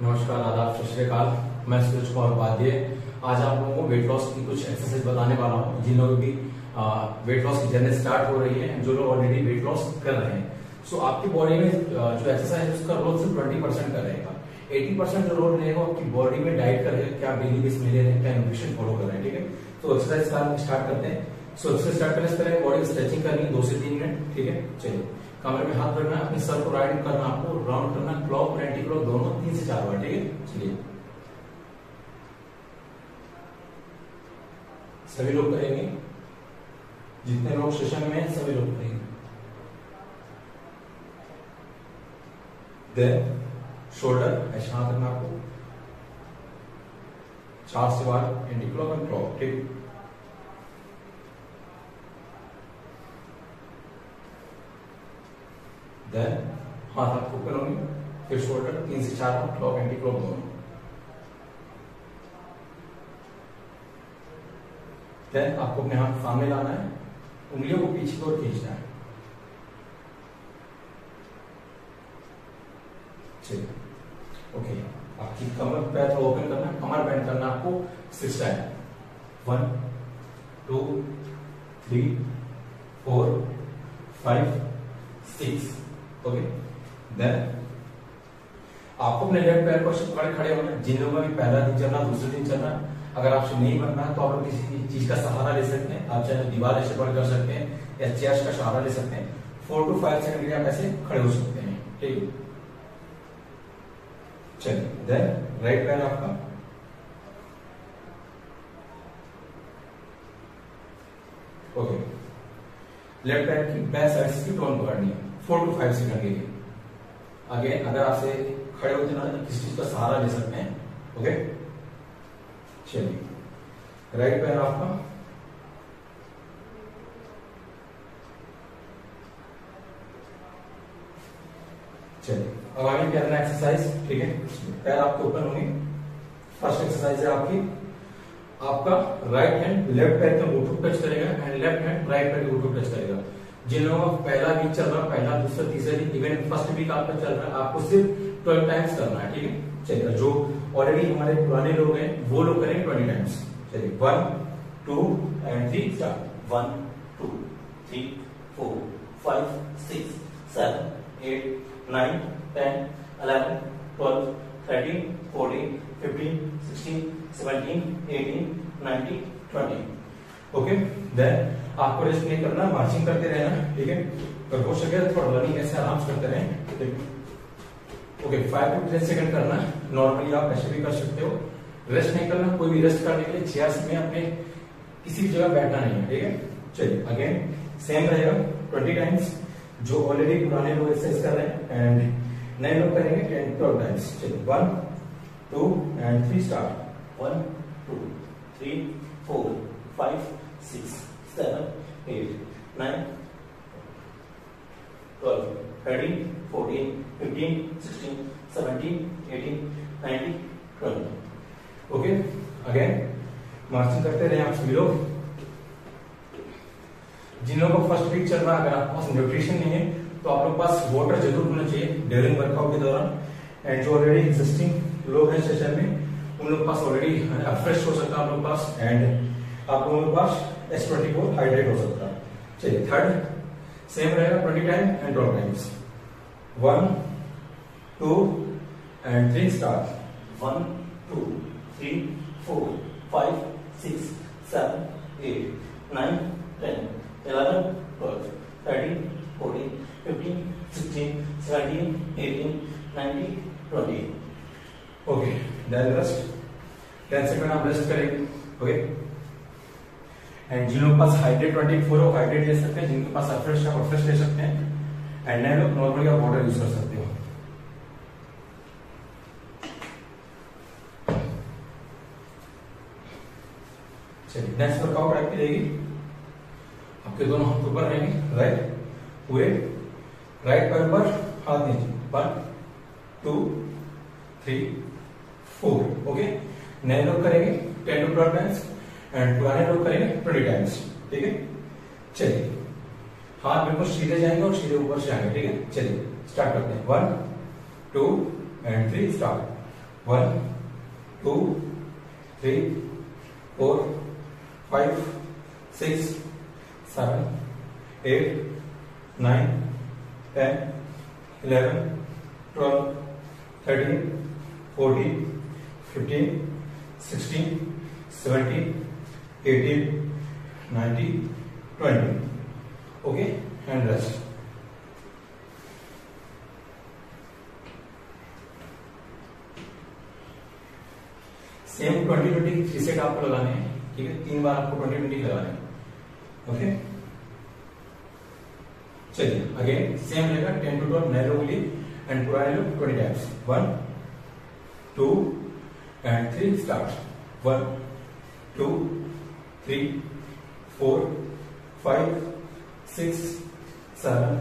नमस्कार, आदाब, सत श्री अकाल। मैं सूरज कुमार उपाध्याय आज आप लोगों को वेट लॉस की कुछ एक्सरसाइज बताने वाला हूँ। जिन लोगों की वेट लॉस की जर्नी स्टार्ट हो रही है, जो लोग ऑलरेडी वेट लॉस कर रहे हैं, सो आपकी बॉडी में जो एक्सरसाइज है उसका रोल सिर्फ 20% का रहेगा। 80% जो रोल रहेगा आपकी बॉडी में डाइट का रहेगा, क्या डेली बेस में ले रहे हैं, क्या न्यूट्रिशन फॉलो कर रहे हैं। ठीक है, तो एक्सरसाइज स्टार्ट करते हैं। सो एक्सरसाइज स्टार्ट करने से पहले बॉडी की स्ट्रेचिंग करनी है 2 से 3 मिनट। ठीक है, चलिए। कमर में हाथ रखना है, अपने सर को राइट करना, आपको राउंड करना, क्लॉक और एंटी क्लॉक दोनों 3 से 4 बार। ठीक है, चलिए। सभी लोग करेंगे, जितने लोग सेशन में हैं सभी लोग करेंगे। देन शोल्डर ऐसा हाथ रखना आपको, 4 से बार एंटी क्लॉक और क्लॉक। ठीक, देन हाथ आपको ऊपर होंगे, फिर शोल्डर 3 से 4 बार, क्लॉक एंटी क्लॉक दोनों। देन आपको अपने हाथ सामने लाना है, उंगलियों को पीछे की ओर खींचना है। चलिए, ओके। आपकी कमर पैर थोड़ा ओपन करना है, कमर बेंड करना आपको 6 टाइम। 1 2 3 4 5 6। ओके, देन आपको अपने लेफ्ट पैर पर खड़े होना है। जिन लोगों का भी पहला दिन चल रहा, दूसरे दिन चल रहा, अगर आपसे नहीं बनना है तो आप लोग किसी चीज का सहारा ले सकते हैं। आप चाहे दीवार ऐसे पकड़ कर सकते हैं या चेयर्स का सहारा ले सकते हैं। 4 to 5 सेकंड के लिए आप ऐसे खड़े हो सकते हैं। ठीक, चलिए। देन राइट पैर आपका, ओके, लेफ्ट पैर की बैक साइड की टोन पकड़नी है 4 to 5 सेकंड के लिए। अगेन अगर आपसे खड़े होते ना किसी चीज का सहारा ले सकते हैं। ओके, चलिए। राइट पैर आपका, चलिए। अब आगे करना एक्सरसाइज। ठीक है, पैर आपके ऊपर होंगे। फर्स्ट एक्सरसाइज है आपकी, आपका राइट हैंड लेफ्ट पैर के घुटने टच करेगा एंड लेफ्ट हैंड राइट पैर के घुटने टच करेगा। जिन लोगों का पहला वीक चल रहा, पहला दूसरा तीसरा दिन, इवन फर्स्ट वीक आपका चल रहा है, आपको सिर्फ 12 टाइम्स करना है। ठीक है, चलिए। जो ऑलरेडी हमारे पुराने लोग हैं वो लोग करेंगे 20 टाइम्स। चलिए, 1 2 एंड 3 स्टार्ट। 1 2 3 4 5 6 7 8 9 10 11 12 13 14 15 16 17 18 19 20। ओके, देन आपको रेस्ट नहीं करना, मार्चिंग करते रहना। ठीक है, अगर हो सके थोड़ा रनिंग ऐसे आराम से करते रहें। ओके, 5 to 10 सेकंड करना। नॉर्मली आप ऐसे भी कर सकते हो। रेस्ट नहीं करना, कोई भी रेस्ट करने के लिए चेयर्स में अपने किसी भी जगह बैठना नहीं है। ठीक है, चलिए। अगेन सेम रहेगा 20 टाइम्स। जो ऑलरेडी पुराने लोग एक्सरसाइज कर रहे हैं एंड नए लोग करेंगे 10 12 टाइम्स। चलिए, 1 2 and 3 start. 1 2 3 4 5 6 7 8 9 12 13 14 15 16 17 18 19 20। Okay, again marching करते रहे आप सभी लोग। जिन लोगों को फर्स्ट वीक चल रहा है, अगर आपके पास न्यूट्रिशन नहीं है तो आप लोग पास वाटर जरूर होना चाहिए ड्यूरिंग वर्कआउट के दौरान। एंड जो ऑलरेडी एग्जिस्टिंग लोग हैं सेशन में, उन लोग के पास ऑलरेडी फ्रेश हो सकता है आप लोग पास, एंड आप लोगों के पास S24 हाइड्रेट हो सकता है। चलिए, थर्ड सेम रहेगा 20 time and 12 times. 1 2 and 3 start. 1 2 3 4 5 6 7 8 9 10 11 12 13 14 15 16 17 18 19 20। Okay, then rest 10 second आप रेस्ट करेंगे। ओके, एंड जिन लोगों के पास हाइड्रेट 24 हो हाइड्रेट ले सकते हैं, जिनके पास फ्रेश है वो फ्रेश ले सकते हैं, एंड नए लोग नॉर्मली आप वाटर यूज कर सकते हो। चलिए, नेक्स्ट वर्कआउट आपकी रहेगी, आपके दोनों हाथ ऊपर रहेंगे, राइट पूरे राइट पैर पर हाथ नीचे। 1 2 3 4। ओके, नए लोग करेंगे 10 to 12 टाइम्स एंड पुराने लोग करेंगे 20 टाइम्स। ठीक है, चलिए। हाथ बिल्कुल सीधे जाएंगे और सीधे ऊपर से आएंगे। ठीक है, चलिए स्टार्ट करते हैं। 1 2 and 3 start. 1 2 3 4 5 6 7 8 9 10 11 12 13 14 15 16 17 18 19 20. Okay, and rest. Same 20-20 3 आपको लगाने हैं, ठीक है, 3 बार आपको 20-20 लगाने हैं. ओके, चलिए अगेन सेम रहेगा 10 to 12 नए लोग लिए एंड पुराने लोग 20 times. 1 2 and 3 start. 1 2 3 4 5 6 7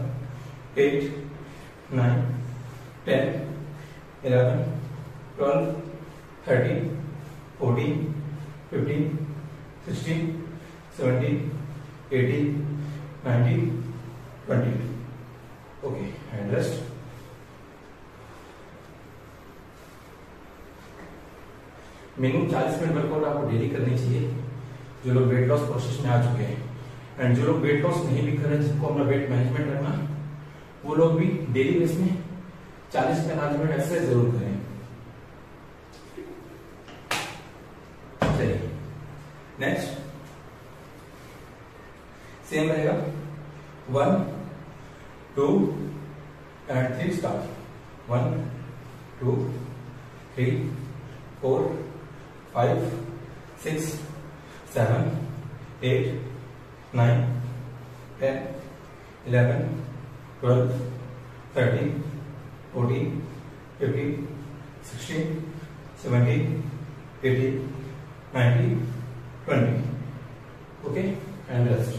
8 9 10 11 12 13 14 15 16 17 18 19 20. Okay, and rest. Minimum 40 minute workout आपको डेली करनी चाहिए जो लोग वेट लॉस प्रोसेस में आ चुके हैं. एंड जो लोग वेट लॉस नहीं भी कर रहे हैं, जिनको अपना वेट मैनेजमेंट रखना, वो लोग भी डेली बेस में 40 से 45 मिनट एक्सरसाइज जरूर करें. चलिए नेक्स्ट सेम रहेगा. 1 2 and 3 start. 1 2 3 4 5 6 7 8 9 10 11 12 13 14 15 16 17 18 19 20. Okay, and rest.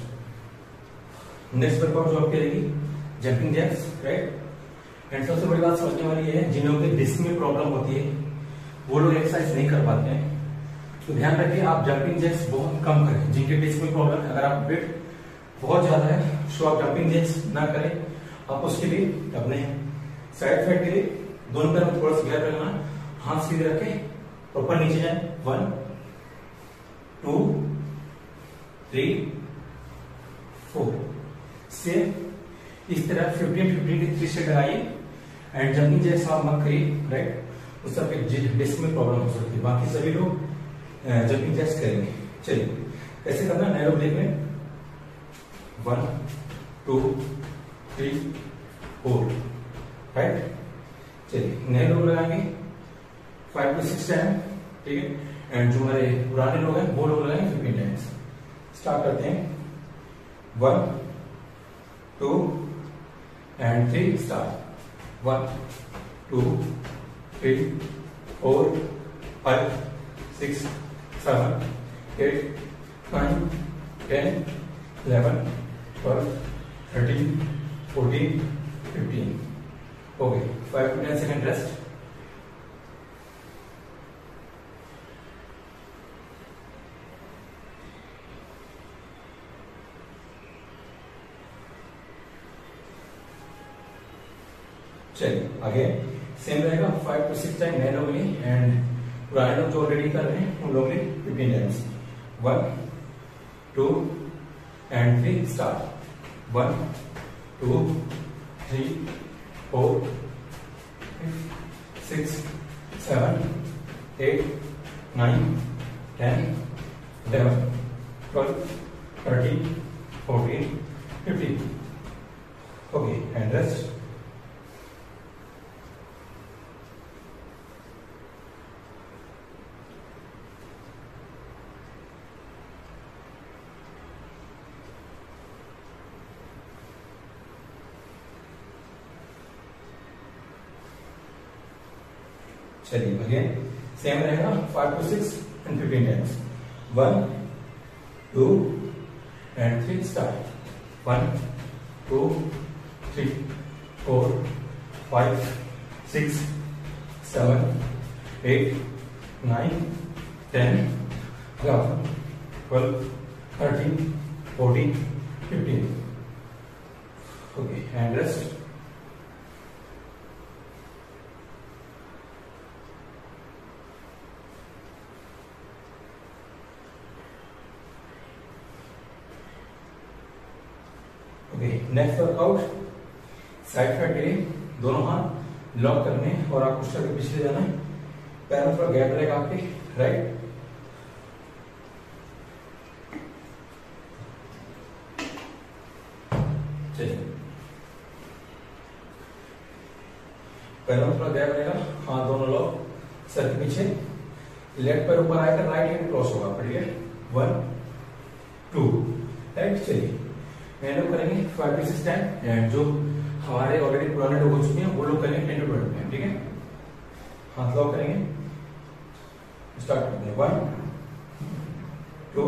Next workout जो आपकी रहेगी जंपिंग जैक्स, राइट. एंड सबसे बड़ी बात समझने वाली है, जिन लोगों के डिस्क में प्रॉब्लम होती है वो लोग एक्सरसाइज नहीं कर पाते हैं, तो ध्यान रखिए आप जंपिंग जैक्स बहुत कम करें. जिनके डिस्क में प्रॉब्लम है, अगर आप वेट बहुत ज्यादा है तो आप जंपिंग जैक्स ना करें. आप उसके लिए अपने साइड फेट के लिए दोनों तरफ थोड़ा सा गैप रखना, हाथ सीधे रखे ऊपर नीचे जाए. 1 2 3 4 से इस तरह 15-15 के 3 सेट लगाइए. एंड जंपिंग जैक्स आप मत करिए, राइट. उस सबके डिस्क में प्रॉब्लम हो सकती है. बाकी सभी लोग जंपिंग जैक्स करेंगे. चलिए कैसे करना नए लोग देख लें. 1 2 3 4, राइट. चलिए नए लोग लगाएंगे 5 to 6 टाइम, ठीक है. एंड जो हमारे पुराने लोग हैं वो लोग लगाएंगे 15 टाइम्स. स्टार्ट करते हैं. 1 2 and 3 start. 1 2 3 4 5 6 7 8 9 10 11 12 13 14 15. Okay, 5 to 10 second rest. चलिए आगे सेम रहेगा 5 to 6 टाइम नए लोग लिए एंड पुराने लोग जो ऑलरेडी कर रहे हैं उन लोग लिए 15 times. 1 2 and 3 start. 1 2 3 4 6 7 8 9 10 11 12 13 14 15. Okay, and rest. चलिए अगेन सेम रहेगा 5 to 6 and 15 times. 1 2 and 3 start. 1 2 3 4 5 6 7 8 9 10 11 12 13 14 15. Okay, and rest. Next workout side flat के लिए दोनों हाथ लॉक करने हैं और आपको स्टेप के पीछे जाना है। पैरों में थोड़ा गैप रहेगा आपके, राइट। चलिए, पैरों में थोड़ा गैप रहेगा, हाथ दोनों लॉक, सर के पीछे, लेफ्ट पैर ऊपर आएगा, राइट हैंड क्रॉस होगा, पढ़िए 1 2, राइट। चलिए मैं लोग करेंगे 5 to 6 टाइम एंड जो हमारे ऑलरेडी पुराने लोग हो चुके हैं वो लोग करेंगे 10 to 20 टाइम, ठीक है। हाथ लॉक करेंगे, स्टार्ट करते हैं 1 2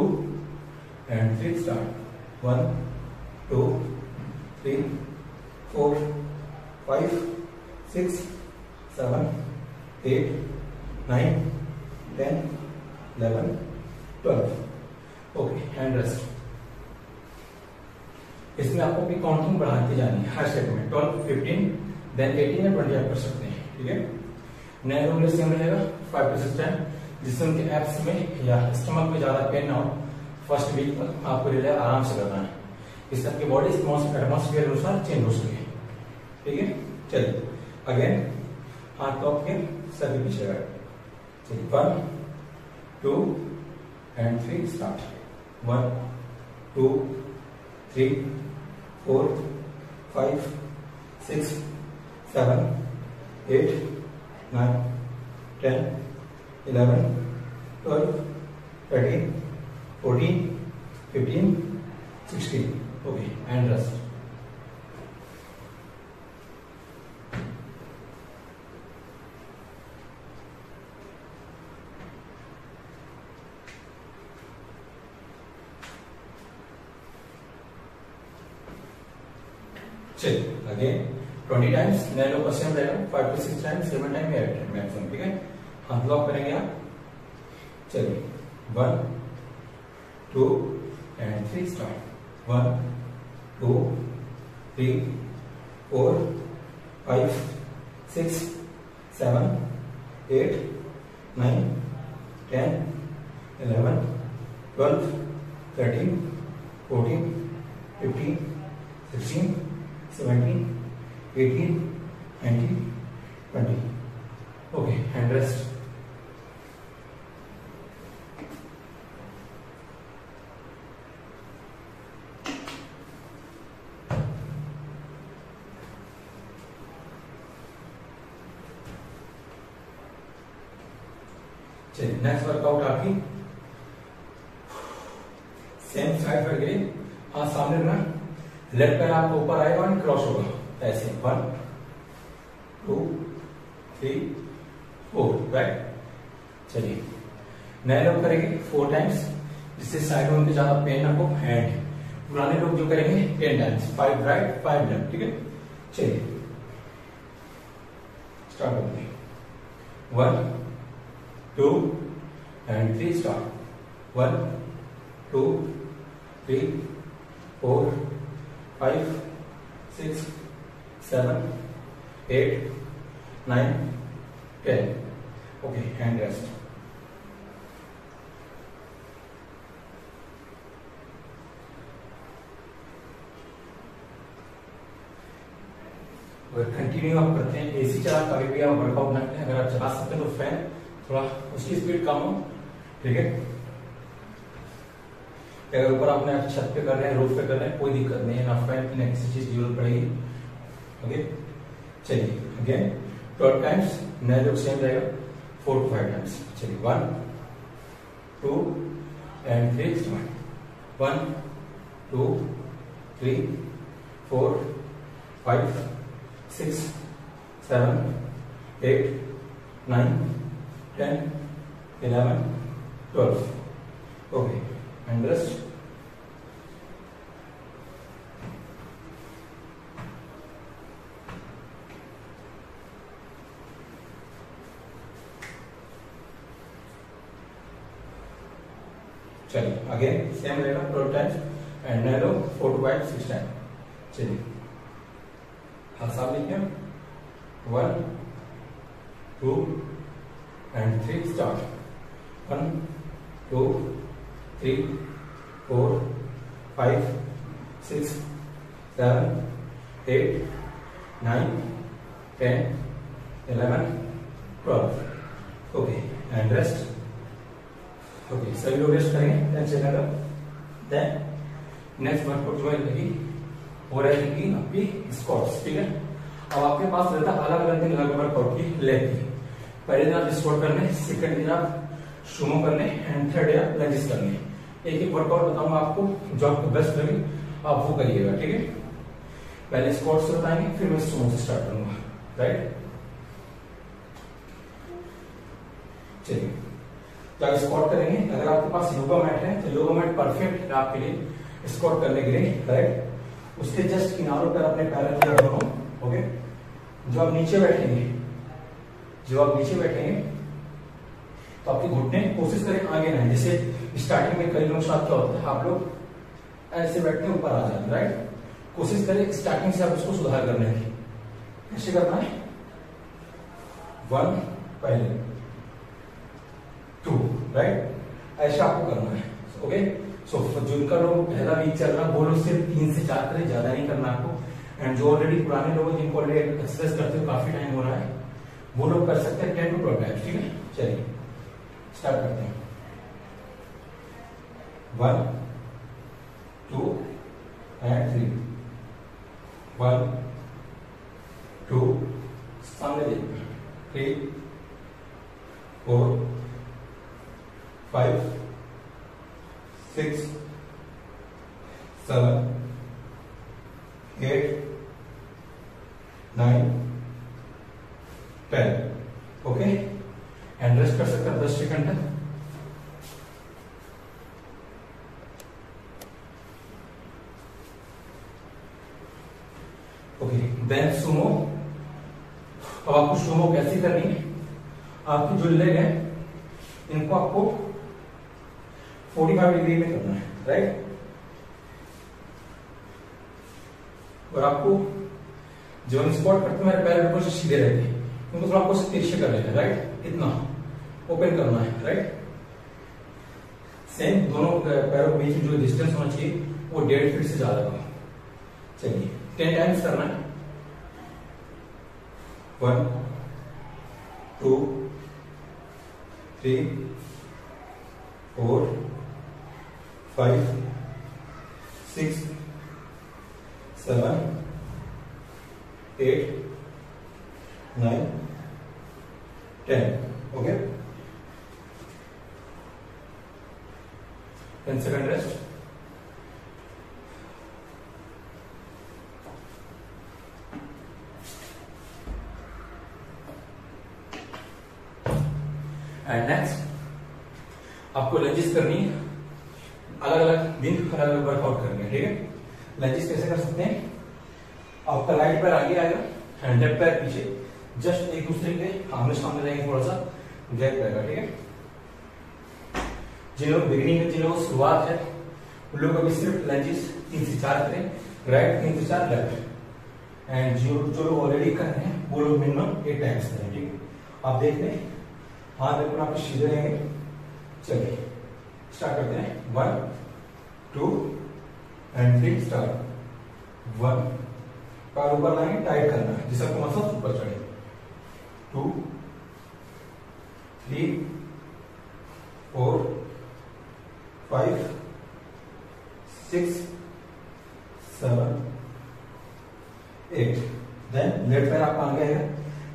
and 3 start 1 2 3 4 5 6 7 8 9 10 11 12। Okay, hand rest. इसमें आपको भी काउंटिंग बढ़ाती जानी है हर स्टेप में, 12 15 देन 18 या 20 आप कर सकते हैं, ठीक है। नए रूल सेम रहेगा 5 to 6 टाइम, जिससे उनके एब्स में या स्टमक में ज्यादा पेन ना हो। फर्स्ट वीक तक आपको रिले आराम से करना है, इस तरह की बॉडी एटमॉस्फेयर अनुसार चेंज हो सके, ठीक है। चलिए अगेन हाथ लॉक के सर के पीछे रखें, चलिए 1 2 and 3 start 1 2 3 4 5 6 7 8 9 10 11 12 13 14 15 16। Okay, and rest. चलिए अगेन 20 टाइम्स, नए लोग का सेम रहेगा 5 to 6 टाइम्स, 7 टाइम या 8 टाइम मैक्सिमम, ठीक है। हाथ लॉक करेंगे आप, चलिए 1 2 and 3 start 1 2 3 4 5 6 7 8 9 10 11 12 13 14 15 16 17 18 19 20। Okay, hand rest. चलिए नेक्स्ट वर्कआउट आपकी सेम साइड पर गिरे, हाथ सामने रखना, लेफ्ट पैर आपको ऊपर आएगा और क्रॉस होगा ऐसे 1 2 3 4, राइट। चलिए नए लोग करेंगे 4 टाइम्स, जिससे साइड में उनके ज्यादा पेन ना हो। एंड पुराने लोग जो करेंगे 10 टाइम्स, 5 राइट 5 लेफ्ट, ठीक है। चलिए स्टार्ट करते हैं 1 2 and 3 start 1 2 3 4 5 6 7 8 9 10। Okay, hand rest. अगर कंटिन्यू आप करते हैं, एसी चला कभी भी आप वर्कआउट ना करें, अगर आप चला सकते हैं तो फैन थोड़ा उसकी स्पीड कम हो, ठीक है। अगर ऊपर आपने छत पे कर रहे हैं, रूफ पे कर रहे हैं, कोई दिक्कत नहीं है, ना फैन की ना किसी चीज की जरूरत पड़ेगी। ओके, चलिए अगेन 12 टाइम्स, नए लोग सेम रहेगा 4 to 5 टाइम्स। चलिए 1 2 and 3 start 1 2 3 4 5 6 7 8 9 10 11 12। Okay, and rest. चलिए अगेन सेम रहेगा 12 टाइम्स एंड नए लोग 4 to 5 6 टाइम। चलिए हाथ सामने किया 1 2 and 3 start 1 2 3 4 5 6 11, 8, 9, 10, 11, 12. Okay and rest. Okay सभी लोग रेस्ट करेंगे 10 सेकंड. देन नेक्स्ट वर्कआउट जो है वो रहेगी आपकी स्क्वाट्स. ठीक है, अब आपके पास रहता है अलग अलग दिन अलग वर्कआउट की लेग की. पहले दिन आप स्क्वाट करने, सेकंड दिन आप सुमो करने एंड थर्ड डे आप लंजेस करने. एक एक वर्कआउट बताऊंगा आपको, जो आपको बेस्ट लगे आप वो करिएगा. ठीक है, पहले स्क्वाट से बताएंगे फिर मैं सुमो से स्टार्ट करूंगा. राइट, चलिए जब स्क्वाट करेंगे, अगर आपके पास योगा मैट है तो योगा मैट परफेक्ट है आपके लिए स्क्वाट करने के लिए. राइट, उसके जस्ट किनारों पर अपने पैर रखिए दोनों. ओके, जो आप नीचे बैठेंगे तो आपके घुटने कोशिश करें आगे ना. जैसे स्टार्टिंग में कई लोग साथ क्या होता है, आप लोग ऐसे बैठते ऊपर आ जाते हैं. राइट, कोशिश करें स्टार्टिंग से आप उसको सुधार करने की. ऐसे करना है 1 पहले 2. राइट, ऐसा आपको करना है. ओके, सो जिनका लोग पहला वीक चल रहा है वो लोग सिर्फ 3 से 4 करें, ज्यादा नहीं करना आपको. एंड जो ऑलरेडी पुराने लोग हैं जिनको ऑलरेडी एक्सरसाइज करते हुए काफी टाइम हो रहा है वो लोग कर सकते हैं 10 to 12 टाइम्स. ठीक है, चलिए स्टार्ट करते हैं. 1, 2 एंड 3. 1, 2 सामने देखिए. 3, 4, 5, 6, 7, 8, 9, 10. ओके, एंड रेस्ट कर सकते हैं 10 सेकंड तक. Okay, then sumo. अब आपको सुमो कैसे करनी है, आपकी जो लेग है इनको आपको 45 डिग्री में करना है. राइट, और आपको जो स्क्वाट करते हैं मेरे पैर बिल्कुल से सीधे रहते हैं, उनको थोड़ा आपको तिरछे कर लेना है. राइट, इतना ओपन करना है. राइट, सेम दोनों पैरों के बीच में जो डिस्टेंस होना चाहिए वो 1.5 फीट से ज्यादा होगा. चलिए 10 टाइम्स करना है. 1, 2, 3, 4, 5, 6, 7, 8, 9, 10. Okay, 10 second rest. And next आपको लंजेस करनी है. अलग अलग दिन अलग अलग वर्कआउट करनी है. ठीक है, लंजेस कैसे कर सकते हैं, आपका राइट पैर आगे आएगा एंड लेफ्ट पैर पीछे, जस्ट एक दूसरे के आमने सामने रहेंगे, थोड़ा सा गैप रहेगा. ठीक है, जिन लोग बिगिनिंग में, जिन लोगों को शुरुआत है उन लोग अभी सिर्फ लंजेस 3 से 4 करें. राइट, 3 से 4 लेफ्ट. एंड जो लोग ऑलरेडी कर रहे हैं वो लोग मिनिमम 8 टाइम्स करें. ठीक है, आप देख लें हाथ बिल्कुल आपके सीधे रहेंगे. चलिए स्टार्ट करते हैं. 1, 2 एंड 3 स्टार्ट. 1, पैर ऊपर लाएंगे, टाइट करना है जिससे आपको मसल्स ऊपर चढ़े. 2, 3, 4, 5, 6, 7, 8. देन लेफ्ट पैर आपका आगे आएगा.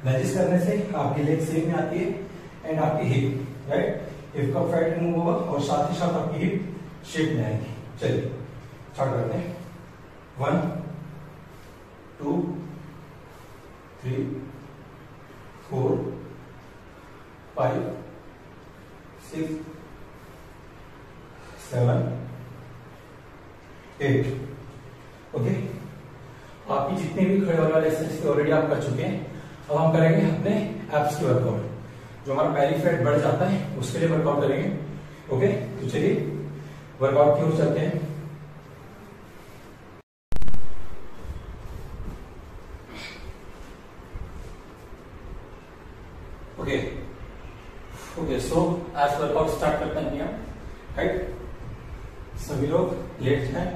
लंजेस करने से आपकी लेग सेम में आती है एंड आपकी हिप. राइट, हिप का फैट रिमूव होगा और साथ ही साथ आपकी हिप शेप में आएगी. चलिए स्टार्ट करते हैं. 1, 2, 3, 4, 5, 6, 7, 8. ओके, आपकी जितने भी खड़े होने वाले एक्सरसाइज ऑलरेडी आप कर चुके हैं. अब हम करेंगे अपने एब्स की वर्कआउट. जो हमारा बेली फैट बढ़ जाता है उसके लिए वर्कआउट करेंगे. ओके, तो चलिए वर्कआउट की ओर चलते हैं. ओके ओके, सो आज वर्कआउट स्टार्ट करते हैं हम. राइट, सभी लोग लेट हैं.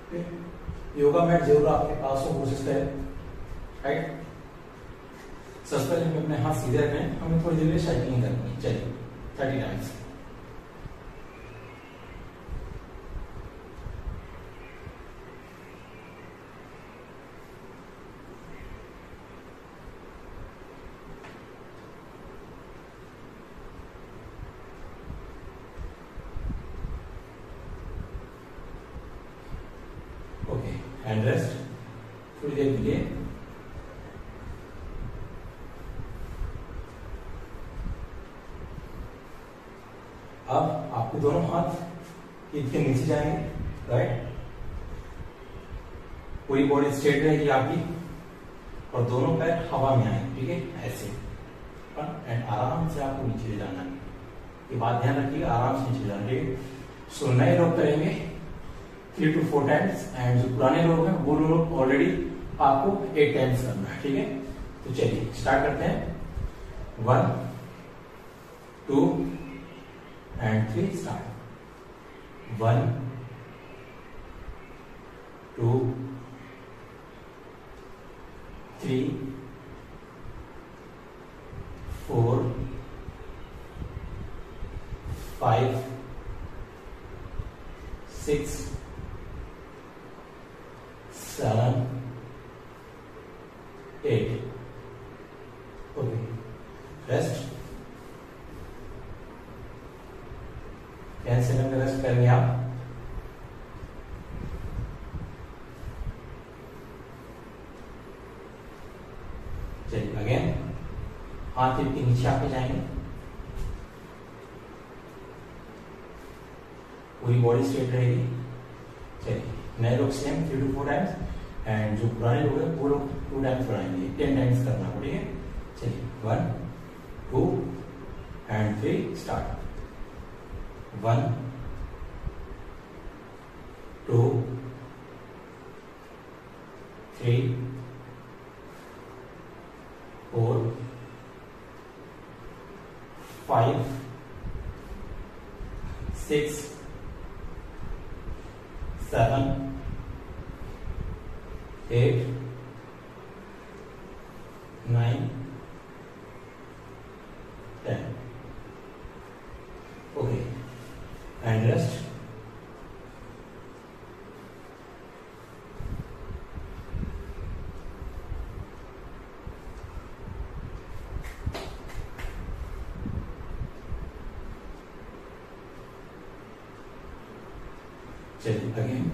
योगा मैट जरूर आपके पास हो, कोशिश करें, राइट। सबसे पहले हमें अपने हाथ सीधे रखने हैं, हमें थोड़ी देर में साइकिलिंग करनी है। चलिए 30 टाइम्स। ओके, हैंड रेस्ट थोड़ी देर के लिए। अब आपके दोनों हाथ ईद के नीचे जाएंगे, राइट। पूरी बॉडी स्ट्रेट रहेगी आपकी और दोनों पैर हवा में आएंगे, ठीक है, ऐसे। एंड आराम से आपको नीचे ले जाना है। ये बात ध्यान रखिएगा, आराम से नीचे जाना है। सो नए लोग करेंगे 3 to 4 टाइम्स एंड जो पुराने लोग हैं वो लोग ऑलरेडी आपको 8 टाइम्स करना है, ठीक है। तो चलिए स्टार्ट करते हैं। 1 2 and 3 start। 1 2 3 4 5 6 7 8। Okay, rest. 10 second का रेस्ट करेंगे आप। चलिए अगेन, हाथ के नीचे आके जाएंगे, पूरी बॉडी स्ट्रेट रहेगी। चलिए नए लोग सेम 3 to 4 टाइम्स एंड जो पुराने लोग हैं वो लोग 2 टाइम्स बढ़ाएंगे, 10 टाइम्स करना है, ठीक है। चलिए 1 2 and 3 start. 1 2 3 4 5 6 7 8 9 10। Okay, and rest. चलिए again,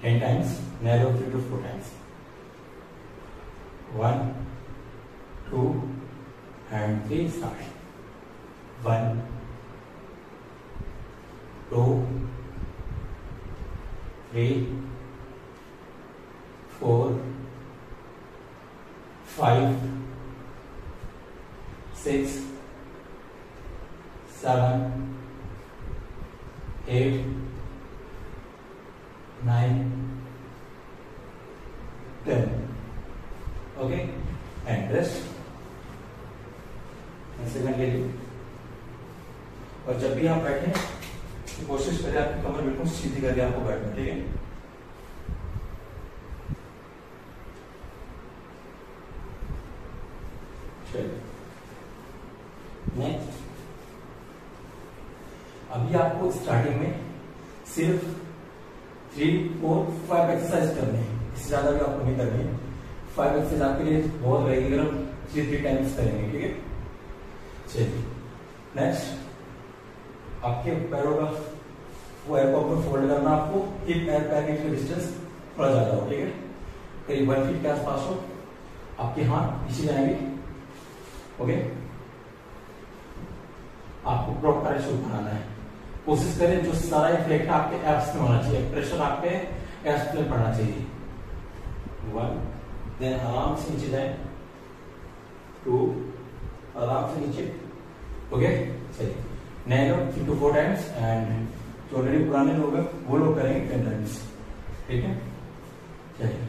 ten times, narrow 3 to 4 times. 1 2 and 3 start। 1 2 3 4 5 6 7 8 9 10। Okay, and rest. Second ले लीजिए। और जब भी आप बैठे तो कोशिश करें आपकी कमर बिल्कुल सीधी करके आपको बैठना, ठीक है। चलिए नेक्स्ट, अभी आपको स्टार्टिंग में सिर्फ 3 4 5 एक्सरसाइज करने हैं, इससे ज्यादा भी आपको नहीं करनी है। 5 एक्सरसाइज आपके लिए बहुत रहेगी अगर हम 3 टाइम्स करेंगे, ठीक है। चलिए नेक्स्ट, आपके पैरों का वो एयर को फोल्ड करना, आपको हिप एयर पैर के डिस्टेंस थोड़ा ज्यादा हो, ठीक है, करीब 1 फीट के आसपास हो। आपके हाथ पीछे जाएंगे, ओके। आपको प्रॉपर ऐसे बनाना है। कोशिश करें जो सारा इफेक्ट आपके एब्स में होना चाहिए, प्रेशर आपके एब्स में पड़ना चाहिए। 1 देन आराम से नीचे जाए, 2 आराम से नीचे, ओके। चलिए नए लोग 3 to 4 टाइम्स एंड जो ऑलरेडी पुराने लोग हैं वो लोग करेंगे 10 टाइम्स, ठीक है। चलिए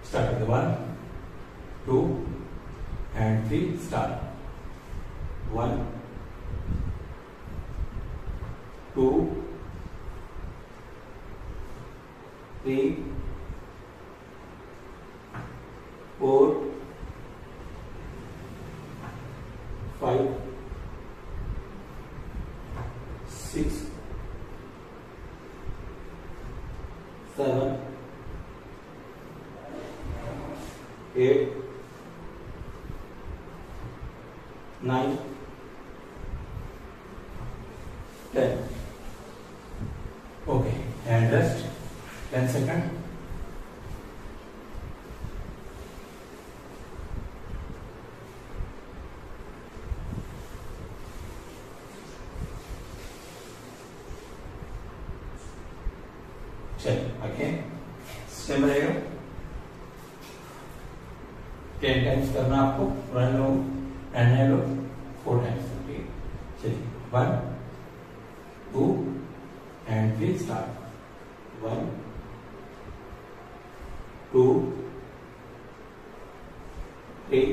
स्टार्ट करते 1 2 and 3 start। 1 2 3 4 5 6 7 8 9 10. Okay, and rest 10 seconds. चलिए अगेन सेम रहेगा, 10 टाइम्स करना आपको, run low and low 4 times. ठीक है, चलिए 1 2 एंड 3 स्टार्ट। 1 2 3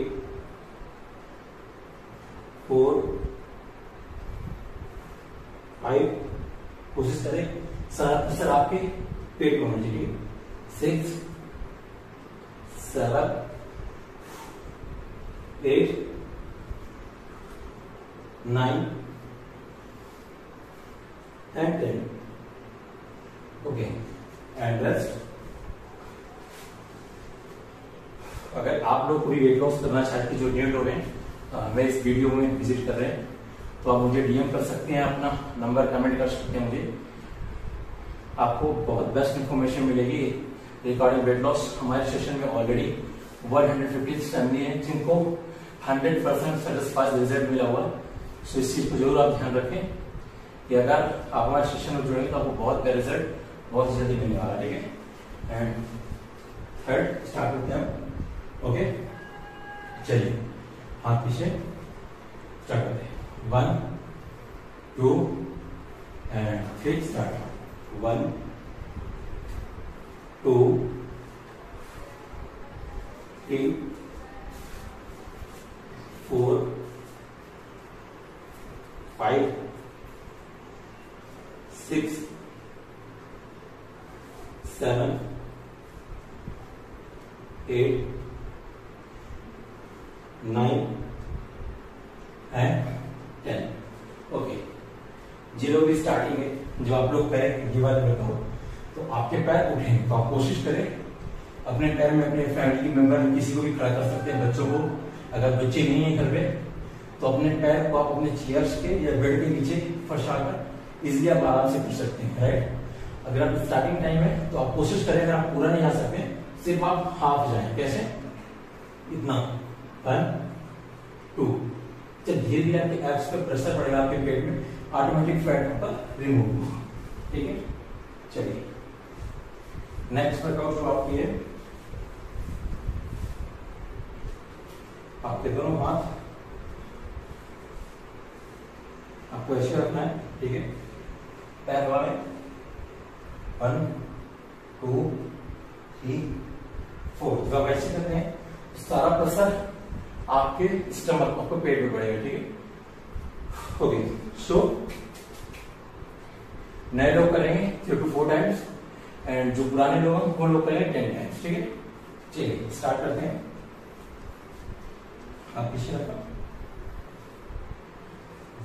4 5, कोशिश करें सर आपके पेट में होना चाहिए। 6 7 8 9 and 10. Okay, and rest. अगर आप लोग पूरी वेट लॉस करना चाहते हैं, जो न्यू लोग हैं मैं इस वीडियो में विजिट कर रहे हैं, तो आप मुझे डीएम कर सकते हैं, अपना नंबर कमेंट कर सकते हैं मुझे। आपको बहुत बेस्ट इंफॉर्मेशन मिलेगी रिगार्डिंग वेट लॉस। हमारे सेशन में ऑलरेडी 150 फैमिली है जिनको 100% सेटिस्फाइड रिजल्ट मिला हुआ। सो इस चीज को जरूर आप ध्यान रखें कि अगर आप हमारे सेशन में जुड़ेंगे तो आपको बहुत बेस्ट रिजल्ट बहुत जल्दी मिलने वाला है। ठीक है, एंड थर्ड स्टार्ट करते हैं। ओके, चलिए हाथ पीछे स्टार्ट करते हैं। 1 2 एंड 3 स्टार्ट। 1 2 3 4 5 6 7 8 9 एंड 10। ओके, 0 की स्टार्टिंग है। जो आप लोग पैर ये वाले रखो तो आपके पैर उठेंगे, तो आप कोशिश करें अपने पैर में अपने फैमिली मेंबर में किसी को भी खड़ा कर सकते हैं, बच्चों को। अगर बच्चे नहीं है घर पे तो अपने पैर को आप अपने चेयर्स के या बेड के नीचे फंसाकर इजिली आप आराम से कर सकते हैं, राइट। अगर आप स्टार्टिंग टाइम है तो आप कोशिश करें, अगर आप पूरा नहीं आ सकते सिर्फ आप हाफ जाए। कैसे? इतना 1 2। जब धीरे धीरे आपके एब्स पे प्रेशर पड़ेगा आपके पेट में, ऑटोमेटिक फैट आपका रिमूव। ठीक है, चलिए नेक्स्ट वर्कआउट जो आपकी है, आपके दोनों हाथ आपको ऐसे रखना है। ठीक है, पैर वाले 1 2 3 4। जब आप ऐसे करते हैं सारा प्रेशर आपके स्टमक आपको पेट में पड़ेगा। ठीक है, ओके। सो नए लोग करेंगे 3 to 4 टाइम्स एंड जो पुराने लोग हैं वो लोग करेंगे 10 टाइम्स। ठीक है, चलिए स्टार्ट करते हैं। आप पीछे रखो।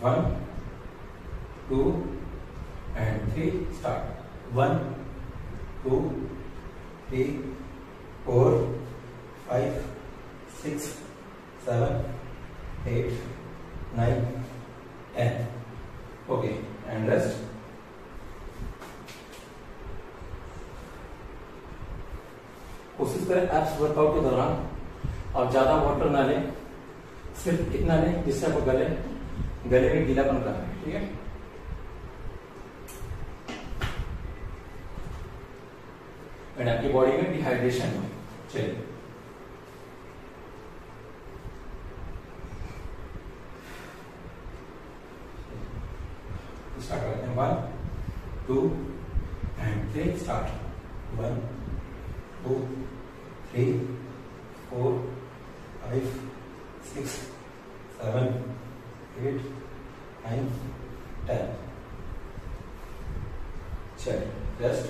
1 2 and 3 start. 1 2 3 4 5 6 7 8 9 10। Okay, and rest. कोशिश करें एब्स वर्कआउट के दौरान आप ज्यादा वाटर ना लें, सिर्फ इतना लें जिससे आपको गले में गीलापन रहा है। ठीक है, एंड आपकी बॉडी में डिहाइड्रेशन हो। चलिए स्टार्ट करते हैं। 1 2 एंड 3 स्टार्ट। 1 2 3 4 5 6 7 8 9 10। चलिए रेस्ट।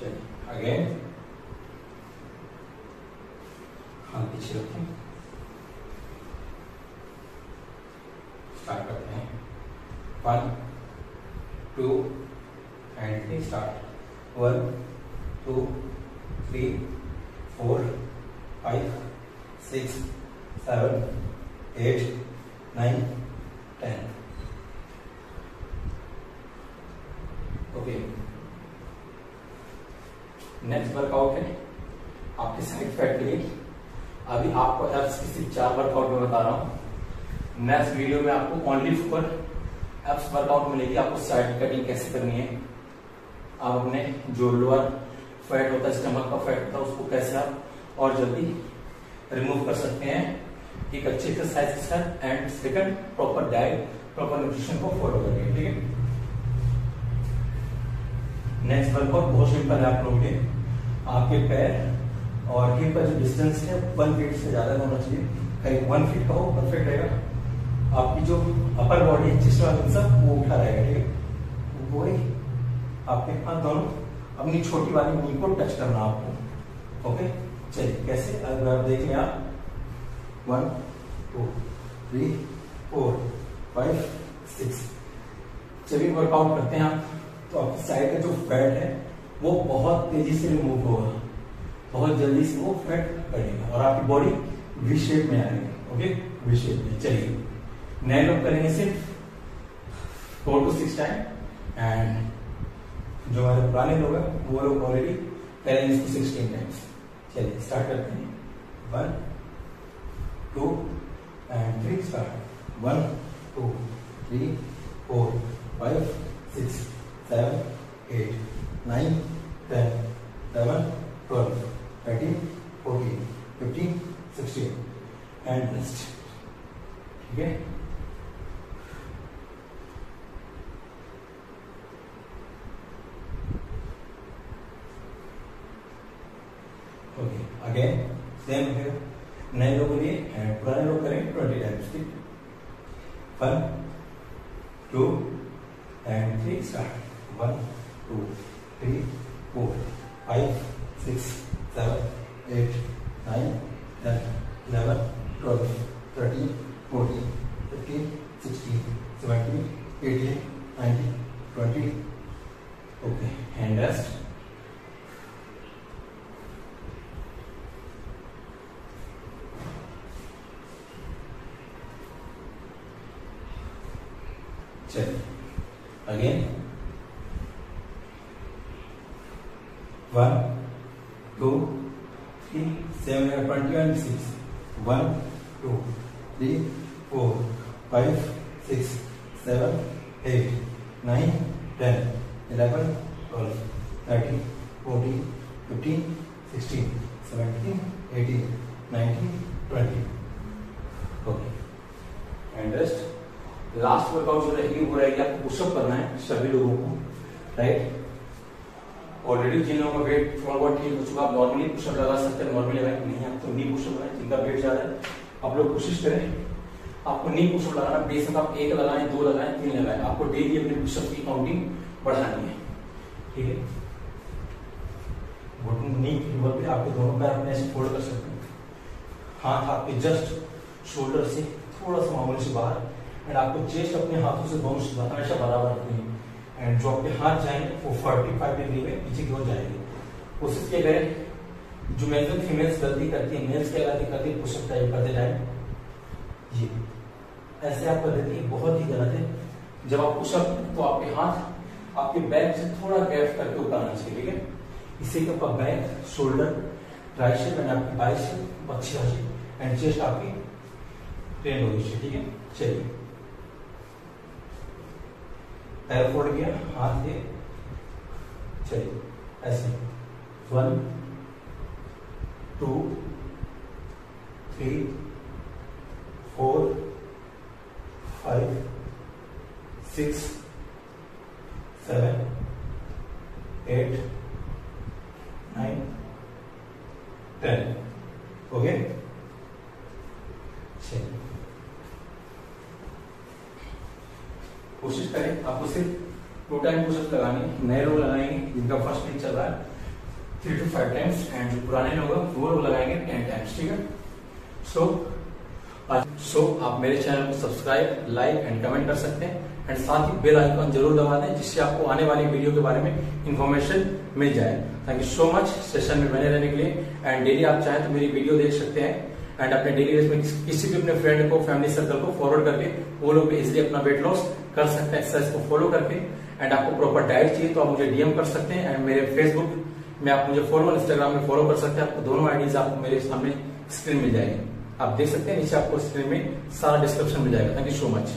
चलिए अगेन हाथ पीछे रखें, स्टार्ट करते हैं। 1 2 and 3 start. 1 2 3 4 5 6 7 8 9 10। Okay, next workout है आपके साइड फैट के लिए। अभी आपको एब्स की सिर्फ 4 वर्कआउट में बता रहा हूं। नेक्स्ट वीडियो में आपको ओनली फॉर एब्स वर्कआउट मिलेगी, आपको साइड कटिंग कैसे करनी है, आप अपने जो लोअर फैट होता है, स्टमक का फैट होता है, उसको कैसे आप और जल्दी रिमूव कर सकते हैं एक अच्छे एक्सरसाइज के साथ, and second proper diet, proper nutrition को फॉलो करके। ठीक है, नेक्स्ट वर्कआउट बहुत सिंपल है। आप लोगों के आपके पैर और हिप का जो डिस्टेंस है 1 फीट से ज्यादा होना चाहिए, करीब 1 फीट का हो, परफेक्ट रहेगा। आपकी जो अपर बॉडी चेस्ट वाला सब वो उठा रहेगा। ठीक है, वो आपके हाथ दोनों अपनी छोटी वाली नी को टच करना आपको। ओके, चलिए कैसे, अगर आप देख लें आप 1 2 3 4 5 6। चलिए वर्कआउट करते हैं आप। तो आपकी साइड का जो फैट है वो बहुत तेजी से रिमूव होगा, बहुत जल्दी से वो फैट कटेगा और आपकी बॉडी वी शेप में आएगी। ओके, वी शेप में। चलिए नए लोग करेंगे सिर्फ 4 to 6 टाइम, एंड जो हमारे पुराने लोग हैं वो लोग ऑलरेडी करेंगे इसको 16 टाइम्स। चलिए स्टार्ट करते हैं। 1 2 एंड 3 स्टार्ट। 1 2 3 4 5 6 7 8 9 10 11 12 13 14 15 16 and rest. ठीक है, ओके अगेन सेम है। नए लोगों के लिए एंड पुराने लोग करेंगे 20 टाइम्स। ठीक, 1 2 and 3 start. 1 2 3 4 5 6 7 8 9 10 11 12 13 14 15 16 17 18 19 20। Okay, hand rest. चलिए again 1 2 3 7 20 and 6। 1 2 3 4 5 6 7 8 9 10 11 12 13 14 15 16 17 18 19 20। Okay, and rest. Last workout जो रहेगी वो रहेगी आपको पुशअप करना है सभी लोगों को, राइट। ऑलरेडी जिन लोगों का वेट थोड़ा बहुत ठीक हो चुका, आप नॉर्मली पुशअप लगा सकते हैं, नॉर्मली लगाएं, नहीं आप तो नी पुशअप लगाएं। जिनका वेट ज्यादा है आप लोग कोशिश करें आपको नी पुशअप लगाना, बेशक आप 1 लगाएं 2 लगाएं 3 लगाएं, आपको डेली अपने पुशअप की काउंटिंग बढ़ानी है। ठीक है, घुटने नी के पे आपके दोनों पैर अपने ऐसे फोल्ड कर सकते हैं, हाथ आपके जस्ट शोल्डर से थोड़ा सा मामूली से बाहर, एंड आपको चेस्ट अपने हाथों से दोनों से हमेशा बराबर रखनी है, एंड जो आपके हाथ जाएंगे वो 45 डिग्री में पीछे की ओर जाएंगे। कोशिश किया करें, जो मेल्स और फीमेल्स गलती करती है, मेल्स क्या गलती करती है, पुशअप टाइप करते जाए, ये ऐसे आप पद्धति बहुत ही गलत है। जब आप पुशअप तो आपके हाथ आपके बैक से थोड़ा गैप करके ऊपर आना चाहिए। ठीक है, इससे कि आपका बैक, शोल्डर, ट्राइसेप एंड आपकी बाइसेप अच्छी आ जाए, एंड चेस्ट आपकी ट्रेन होनी चाहिए। ठीक है, चलिए पैर फोल्ड किया, हाथ के, चलिए ऐसे 1 2 3 4 5 6 7 8 चलिए कोशिश करें, आपको सिर्फ 2 टाइम पुशअप लगानी, नए लोग लगाएंगे जिनका फर्स्ट वीक चल रहा है 3 to 5 टाइम्स, एंड जो पुराने लोग हैं वो लोग लगाएंगे 10 टाइम्स, ठीक है। सो आप मेरे चैनल को सब्सक्राइब, लाइक एंड कमेंट कर सकते हैं, एंड साथ ही बेल आइकन जरूर दबा दें जिससे आपको आने वाली वीडियो के बारे में इंफॉर्मेशन मिल जाए। Thank you so much session में बने रहने के लिए, एंड डेली आप चाहें तो मेरी वीडियो देख सकते हैं, एंड अपने डेली बेस में किसी भी अपने फ्रेंड को, फैमिली सर्कल को फॉरवर्ड करके वो लोग भी इजिली अपना वेट लॉस कर सकते हैं एक्सरसाइज को फॉलो करके। एंड आपको प्रॉपर डाइट चाहिए तो आप मुझे डीएम कर सकते हैं, एंड मेरे फेसबुक में आप मुझे फॉलो, इंस्टाग्राम में फॉलो कर सकते हैं। आपको दोनों आईडीज आपको मेरे सामने स्क्रीन मिल जाएगी, आप देख सकते हैं नीचे आपको स्क्रीन में सारा डिस्क्रिप्शन मिल जाएगा। Thank you so much.